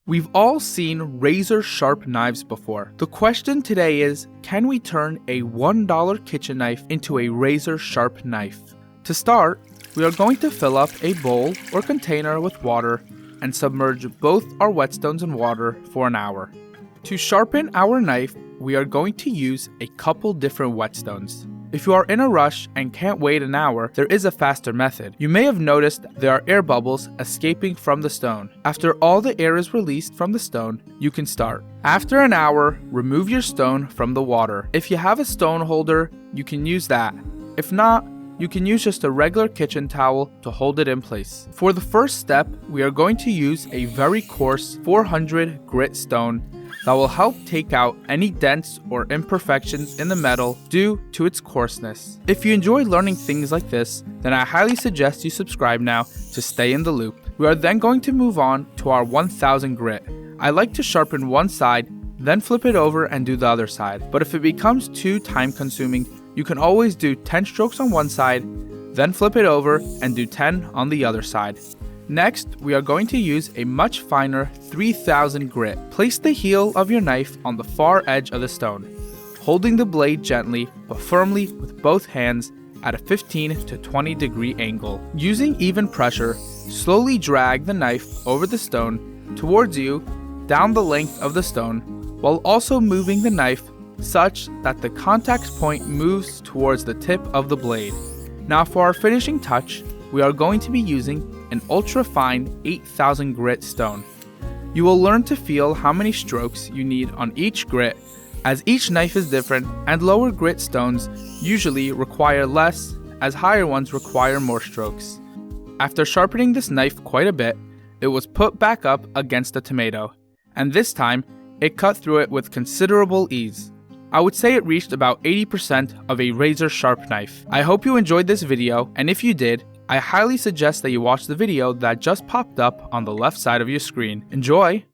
We've all seen razor-sharp knives before. The question today is, can we turn a $1 kitchen knife into a razor-sharp knife? To start, we are going to fill up a bowl or container with water and submerge both our whetstones in water for an hour. To sharpen our knife, we are going to use a couple different whetstones. If you are in a rush and can't wait an hour, there is a faster method. You may have noticed there are air bubbles escaping from the stone. After all the air is released from the stone, you can start. After an hour, remove your stone from the water. If you have a stone holder, you can use that. If not, you can use just a regular kitchen towel to hold it in place. For the first step, we are going to use a very coarse 400 grit stone that will help take out any dents or imperfections in the metal due to its coarseness. If you enjoy learning things like this, then I highly suggest you subscribe now to stay in the loop. We are then going to move on to our 1000 grit. I like to sharpen one side, then flip it over and do the other side. But if it becomes too time consuming, you can always do 10 strokes on one side, then flip it over and do 10 on the other side. Next, we are going to use a much finer 3000 grit. Place the heel of your knife on the far edge of the stone, holding the blade gently but firmly with both hands at a 15 to 20 degree angle. Using even pressure, slowly drag the knife over the stone towards you down the length of the stone, while also moving the knife such that the contact point moves towards the tip of the blade. Now for our finishing touch, we are going to be using an ultra-fine 8000 grit stone. You will learn to feel how many strokes you need on each grit, as each knife is different and lower grit stones usually require less, as higher ones require more strokes. After sharpening this knife quite a bit, it was put back up against the tomato, and this time it cut through it with considerable ease. I would say it reached about 80% of a razor-sharp knife. I hope you enjoyed this video, and if you did, I highly suggest that you watch the video that just popped up on the left side of your screen. Enjoy!